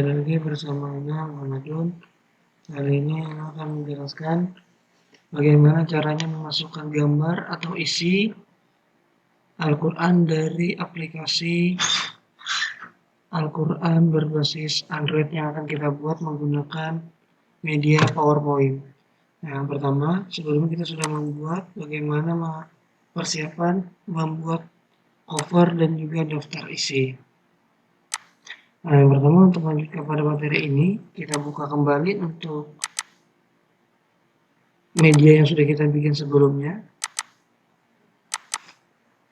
Kembali lagi bersama Muhammadun. Kali ini akan menjelaskan bagaimana caranya memasukkan gambar atau isi Al-Quran dari aplikasi Al-Quran berbasis Android yang akan kita buat menggunakan media PowerPoint. Nah, yang pertama, sebelumnya kita sudah membuat bagaimana persiapan membuat cover dan juga daftar isi. Nah, yang pertama untuk lanjut kepada materi ini, kita buka kembali untuk media yang sudah kita bikin sebelumnya.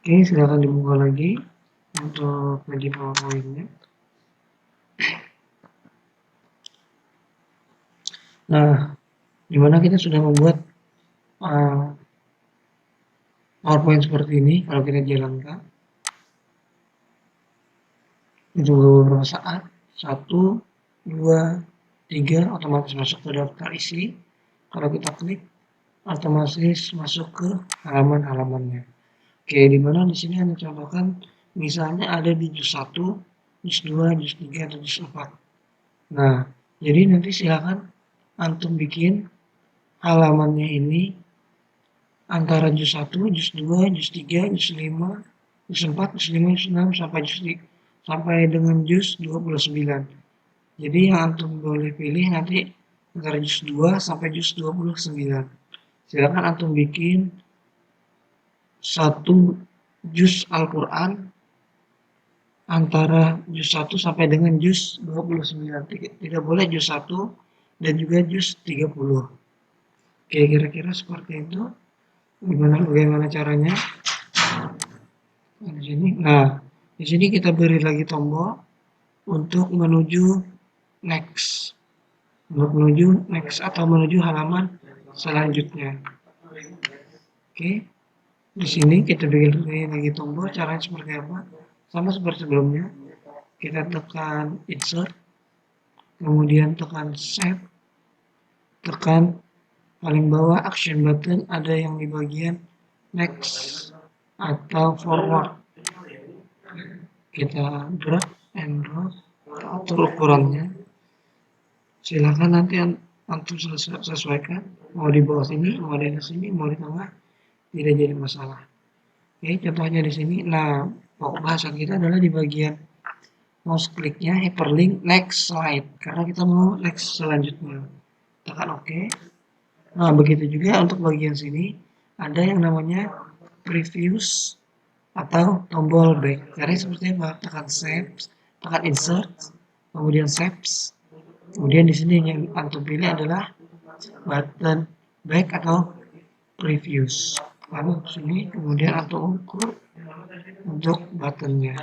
Oke, silakan dibuka lagi untuk media PowerPoint-nya. Nah, dimana kita sudah membuat PowerPoint seperti ini. Kalau kita jalankan, itu beberapa saat, 1, 2, 3, otomatis masuk ke daftar isi. Kalau kita klik, otomatis masuk ke halaman-halamannya. Oke, dimana di sini Anda contohkan, misalnya ada di juz 1, juz 2, juz 3, atau juz 4. Nah, jadi nanti silakan antum bikin halamannya ini antara juz 1, juz 2, juz 3, juz 5, juz 4, juz 5, juz 6, sampai dengan juz 29. Jadi yang antum boleh pilih nanti antara juz 2 sampai juz 29. Silakan antum bikin satu juz Al-Quran antara juz 1 sampai dengan juz 29. Tidak boleh juz 1 dan juga juz 30. Oke, kira-kira seperti itu. Bagaimana caranya? Nah, di sini kita beri lagi tombol untuk menuju next. Untuk menuju next atau menuju halaman selanjutnya. Oke. Di sini kita beri lagi tombol, caranya seperti apa? Sama seperti sebelumnya. Kita tekan insert, kemudian tekan save, tekan paling bawah action button, ada yang di bagian next atau forward. Kita drag and drop, atur ukurannya. Silahkan nanti antum sesuaikan, mau di bawah sini, mau di sini, mau di tengah, tidak jadi masalah. Oke, contohnya di sini. Nah, pokok bahasan kita adalah di bagian mouse kliknya hyperlink next slide, karena kita mau next selanjutnya. Tekan OK. Nah, begitu juga untuk bagian sini ada yang namanya previews atau tombol back. Caranya seperti apa? Tekan save, tekan insert, kemudian saves. Kemudian di sini yang antum pilih adalah button back atau previews. Lalu sini kemudian antum ukur untuk buttonnya.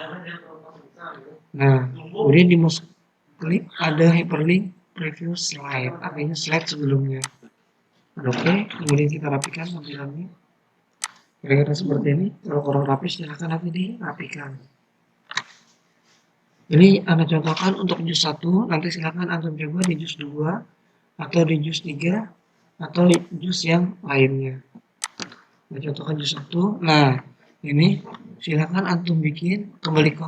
Nah, kemudian di mouse klik ada hyperlink preview slide, artinya slide sebelumnya. Oke, kemudian kita rapikan tampilannya. Kira-kira seperti ini. Kalau kurang rapi silahkan nanti dirapikan. Ini Anda contohkan untuk juz 1, nanti silahkan antum coba di juz 2 atau di juz 3 atau juz yang lainnya. Nah, contohkan juz 1. Nah, ini silahkan antum bikin, kembali ke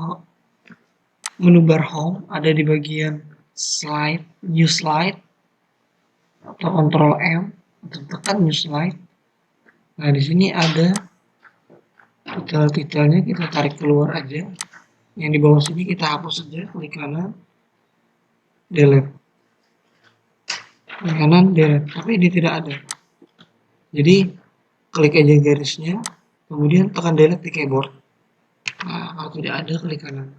menu bar home, ada di bagian slide, new slide atau Ctrl M untuk tekan new slide. Nah, di sini ada titel-titelnya, kita tarik keluar aja. Yang di bawah sini kita hapus saja, klik kanan, delete. Klik kanan, delete. Tapi ini tidak ada. Jadi klik aja garisnya, kemudian tekan delete di keyboard. Nah, kalau tidak ada, klik kanan.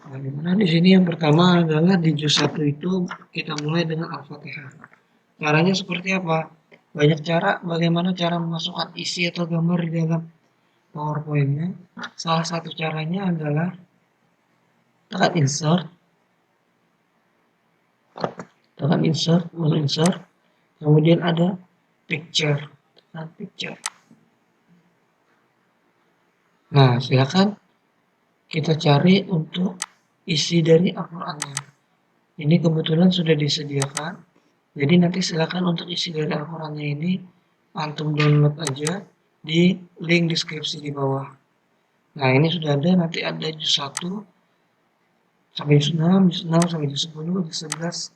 Nah, dimana di sini yang pertama adalah di juz 1 itu kita mulai dengan Al-Fatihah. Caranya seperti apa? Banyak cara bagaimana cara memasukkan isi atau gambar di dalam PowerPoint-nya. Salah satu caranya adalah tekan insert, insert, kemudian ada picture, tekan picture. Nah, silakan kita cari untuk isi dari Al-Qurannya. Ini kebetulan sudah disediakan. Jadi nanti silakan untuk isi dari Al-Qurannya ini antum download aja di link deskripsi di bawah. Nah, ini sudah ada, nanti ada juz 1 sampai juz 6, juz 6 sampai juz 10, juz 11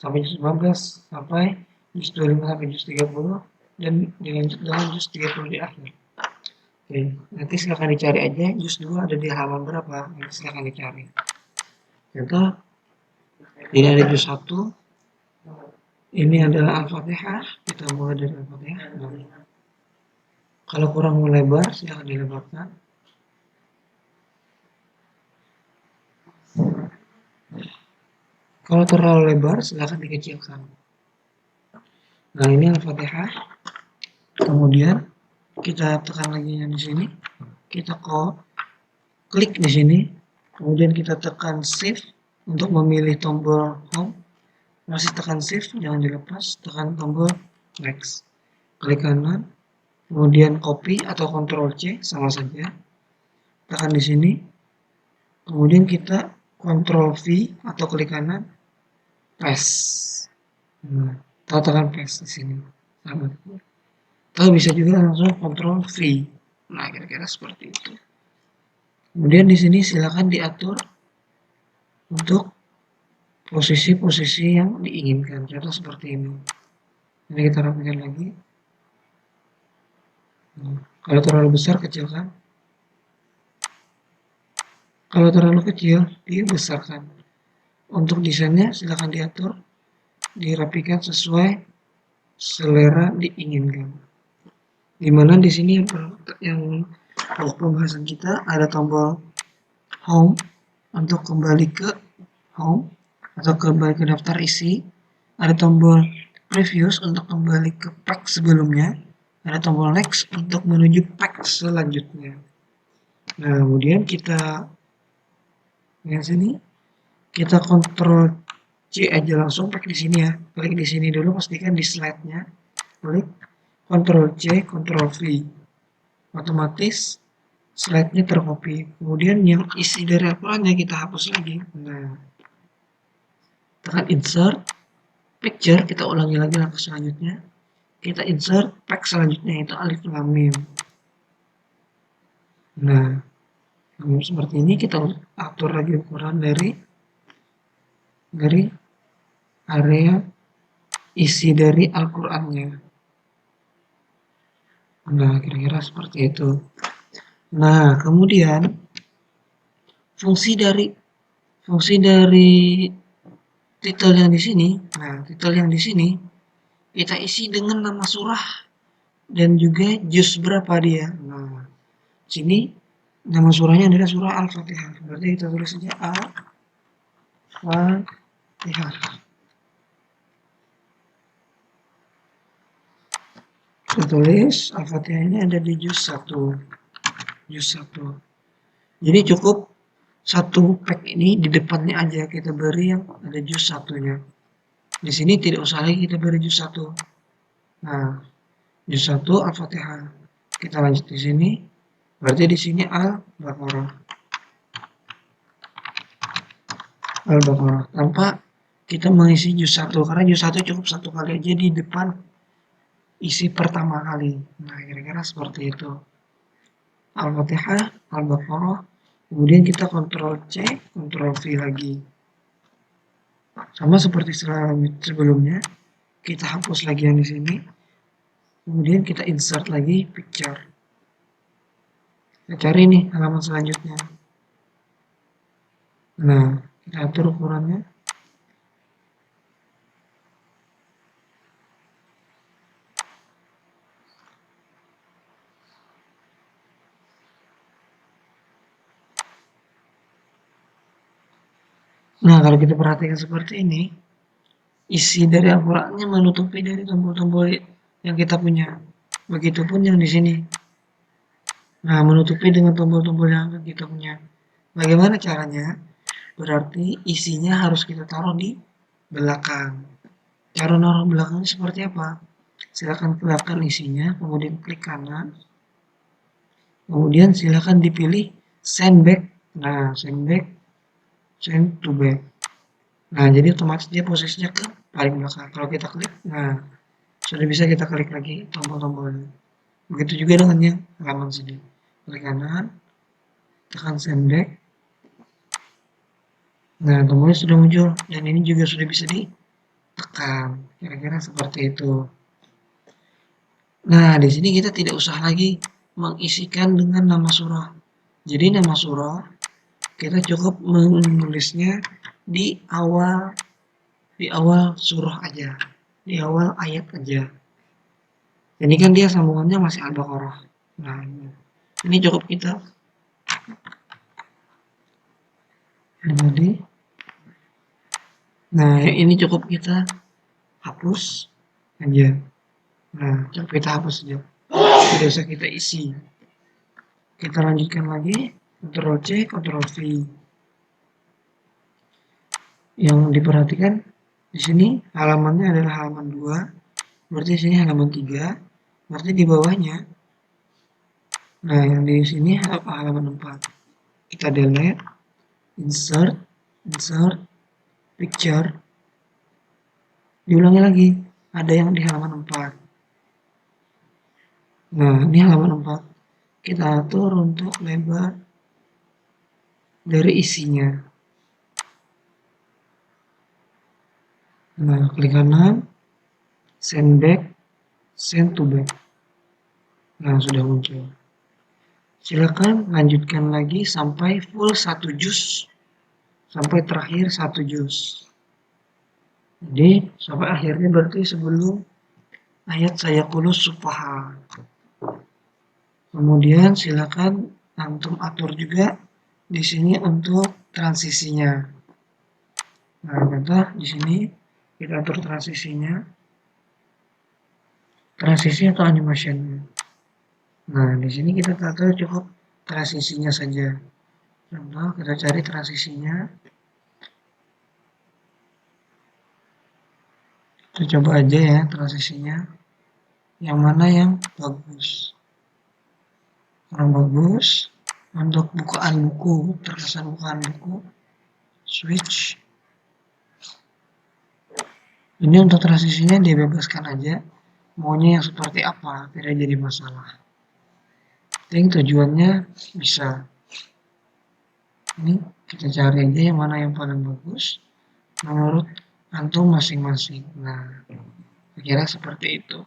sampai juz 15, sampai juz 25 sampai juz 30, dan dilanjut dengan juz 30 di akhir. Oke, nanti silahkan dicari aja juz 2 ada di halaman berapa, nanti silahkan dicari. Contoh, ini ada juz 1, ini adalah Al-Fatihah, kita mulai dari Al-Fatihah. Nah, kalau kurang mau lebar, silahkan dilebarkan. Kalau terlalu lebar, silahkan dikecilkan. Nah, ini Al-Fatihah. Kemudian kita tekan lagi yang di sini. Kita klik di sini. Kemudian kita tekan Shift untuk memilih tombol Home. Masih tekan Shift, jangan dilepas. Tekan tombol Next. Klik kanan. Kemudian copy atau Ctrl C, sama saja. Tekan di sini. Kemudian kita Ctrl V atau klik kanan. Paste. Nah, tekan paste di sini. Sama. Atau bisa juga langsung Ctrl V. Nah, kira-kira seperti itu. Kemudian di sini silakan diatur untuk posisi-posisi yang diinginkan. Contoh seperti ini. Ini kita rapikan lagi. Nah, kalau terlalu besar, kecilkan. Kalau terlalu kecil, dibesarkan. Untuk desainnya silakan diatur, dirapikan sesuai selera diinginkan. Dimana di sini yang pokok pembahasan kita ada tombol Home untuk kembali ke Home atau kembali ke daftar isi, ada tombol Previews untuk kembali ke pack sebelumnya, ada tombol Next untuk menuju pack selanjutnya. Nah, kemudian kita yang sini kita Ctrl C aja langsung, pack di sini ya. Klik di sini dulu, pastikan di slide-nya. Klik Ctrl C, Ctrl V. Otomatis slide-nya tercopy. Kemudian yang isi dari Al-Qur'annya kita hapus lagi. Nah, tekan Insert, Picture, kita ulangi lagi langkah selanjutnya. Kita insert pack selanjutnya, itu Alif Lam Mim. Nah, seperti ini kita atur lagi ukuran dari area isi dari Al-Qur'annya. Nah, kira-kira seperti itu. Nah, kemudian fungsi dari titel yang di sini. Nah, titel yang di sini kita isi dengan nama surah dan juga juz berapa dia. Nah, sini nama surahnya adalah surah Al-Fatihah. Berarti kita tulis saja Al-Fatihah. Kita tulis Al-Fatihahnya ada di juz 1. Juz 1. Jadi cukup satu pack ini di depannya aja kita beri yang ada juz 1-nya. Di sini tidak usah lagi kita beri juz 1. Nah, juz 1 Al-Fatihah. Kita lanjut di sini. Berarti di sini Al-Baqarah. Al-Baqarah tanpa kita mengisi juz 1, karena juz 1 cukup satu kali aja di depan isi pertama kali. Nah, kira-kira seperti itu. Al-Fatihah, Al-Baqarah, kemudian kita Ctrl C, Ctrl V lagi. Sama seperti sebelumnya, kita hapus lagi yang di sini. Kemudian kita insert lagi picture. Kita cari nih halaman selanjutnya. Nah, kita atur ukurannya. Nah, kalau kita perhatikan seperti ini, isi dari Al-Qur'annya menutupi dari tombol-tombol yang kita punya. Begitupun yang di sini. Nah, menutupi dengan tombol-tombol yang kita punya. Bagaimana caranya? Berarti isinya harus kita taruh di belakang. Cara naruh belakangnya seperti apa? Silakan kelihatan isinya, kemudian klik kanan. Kemudian silakan dipilih send back. Nah, send back, send to back. Nah, jadi otomatis dia posisinya ke paling belakang. Kalau kita klik, nah sudah bisa kita klik lagi tombol-tombolnya. Begitu juga dengan yang halaman sini. Klik kanan, tekan send back. Nah, tombolnya sudah muncul dan ini juga sudah bisa ditekan. Kira-kira seperti itu. Nah, di sini kita tidak usah lagi mengisikan dengan nama surah. Jadi nama surah kita cukup menulisnya di awal surah aja, di awal ayat aja. Ini kan dia sambungannya masih Al-Baqarah. Nah, ini cukup kita. Jadi, nah ini cukup kita hapus aja. Nah, cukup kita hapus aja. Tidak usah kita isi. Kita lanjutkan lagi. Ctrl C, Ctrl V. Yang diperhatikan di sini halamannya adalah halaman 2. Berarti di sini halaman 3. Berarti di bawahnya. Nah, yang di sini halaman 4. Kita delete, insert, picture. Diulangi lagi. Ada yang di halaman 4. Nah, ini halaman 4. Kita atur untuk lebar dari isinya. Nah, klik kanan, send back, send to back. Nah, sudah muncul. Silakan lanjutkan lagi sampai full 1 juz. Sampai terakhir 1 juz. Jadi, sampai akhirnya berarti sebelum ayat sayaqulus sufaha. Kemudian silakan antum atur juga di sini untuk transisinya. Nah, contoh di sini kita atur transisinya. Transisi atau animationnya. Nah, di sini kita atur cukup transisinya saja. Contoh kita cari transisinya. Kita coba aja ya transisinya. Yang mana yang bagus. Kurang bagus. Untuk bukaan buku, terkesan bukaan buku. Switch. Ini untuk transisinya dibebaskan aja. Maunya yang seperti apa, tidak jadi masalah. Yang tujuannya bisa. Ini kita cari aja yang mana yang paling bagus menurut antum masing-masing. Nah, kira seperti itu.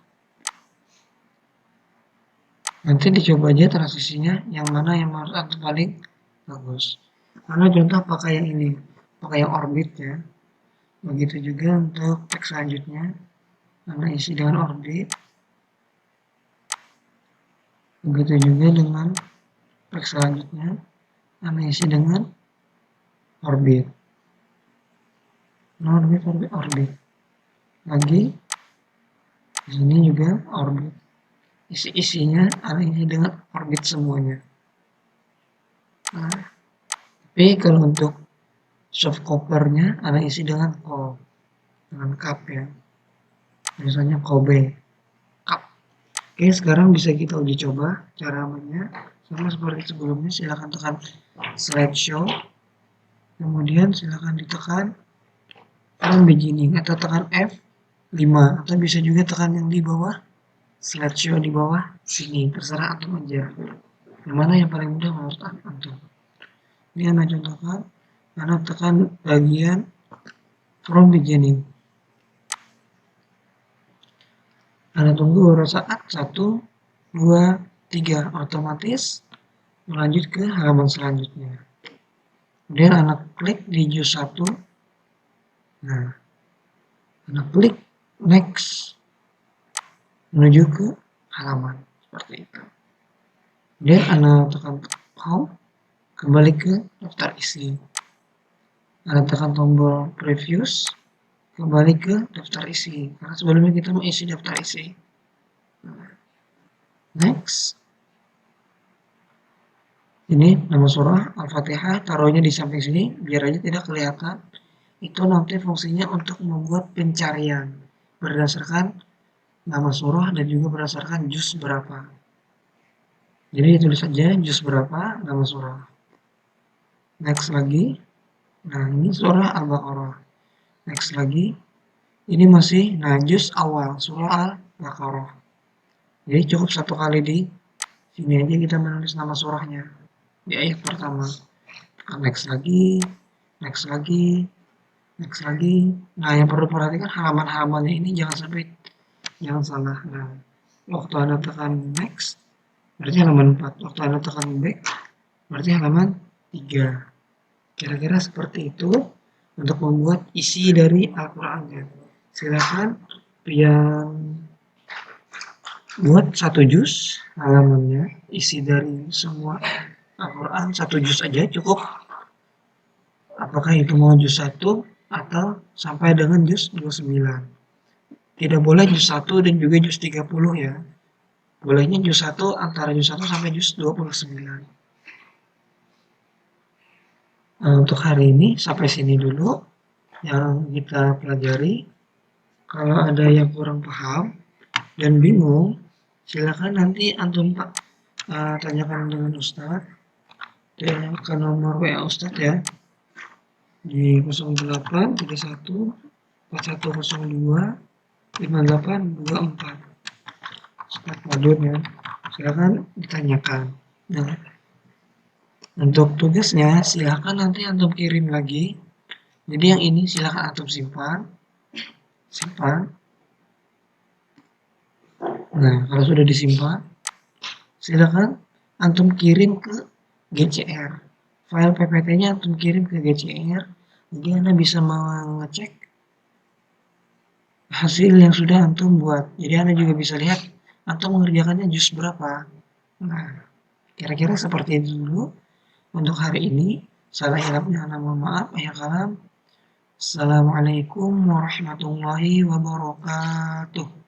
Nanti dicoba aja transisinya yang mana yang menurut antum paling bagus. Karena contoh pakai yang ini, pakai yang orbit ya. Begitu juga untuk teks selanjutnya, karena isi dengan orbit. Begitu juga dengan teks selanjutnya, karena isi dengan orbit. Orbit. Lagi, di sini juga orbit. Isi-isinya ada ini dengan orbit semuanya. Nah, tapi kalau untuk soft covernya ada isi dengan cup ya. Biasanya Kobe. Cup. Oke, sekarang bisa kita uji coba cara mainnya. Sama seperti sebelumnya, silahkan tekan slideshow. Kemudian silahkan ditekan from beginning atau tekan F5 atau bisa juga tekan yang di bawah slideshow di bawah sini, terserah antum aja. Yang mana yang paling mudah menurut antum. Ini Anda contohkan, Anda tekan bagian from beginning. Anda tunggu beberapa saat, 1, 2, 3, otomatis melanjut ke halaman selanjutnya. Kemudian Anda klik di juz 1. Nah, Anda klik next menuju ke halaman seperti itu. Kemudian Anda tekan home, kembali ke daftar isi. Anda tekan tombol previews, kembali ke daftar isi. Karena sebelumnya kita mau isi daftar isi. Next. Ini nama surah Al-Fatihah, taruhnya di samping sini biar aja tidak kelihatan. Itu nanti fungsinya untuk membuat pencarian berdasarkan nama surah dan juga berdasarkan juz berapa. Jadi ditulis saja juz berapa, nama surah. Next lagi. Nah, ini surah Al-Baqarah. Next lagi. Ini masih juz awal surah Al-Baqarah. Jadi cukup satu kali di sini aja kita menulis nama surahnya di ayat pertama. Next lagi. next lagi, next lagi. Nah, yang perlu perhatikan halaman-halamannya ini jangan salah. Nah, waktu Anda tekan next, berarti halaman 4. Waktu Anda tekan back, berarti halaman 3. Kira-kira seperti itu untuk membuat isi dari Al-Qur'annya. Silakan yang buat 1 juz halamannya, isi dari semua Al-Qur'an 1 juz aja cukup. Apakah itu mau juz 1 atau sampai dengan juz 29. Tidak boleh juz 1 dan juga juz 30 ya. Bolehnya juz 1 antara juz 1 sampai juz 29. Nah, untuk hari ini sampai sini dulu yang kita pelajari. Kalau ada yang kurang paham dan bingung, silakan nanti antum tanyakan dengan Ustadz. Ke nomor WA Ustadz ya di 0831 4102 5824. Ustadz Madun ya. Silakan ditanyakan. Nah, untuk tugasnya silakan nanti antum kirim lagi. Jadi yang ini silakan antum simpan. Nah, kalau sudah disimpan, silakan antum kirim ke GCR. File PPT-nya antum kirim ke GCR. Jadi Anda bisa mengecek hasil yang sudah antum buat. Jadi Anda juga bisa lihat antum mengerjakannya juz berapa. Nah, kira-kira seperti itu dulu untuk hari ini. Salah hilapnya mohon maaf. Akhir kalam. Assalamualaikum warahmatullahi wabarakatuh.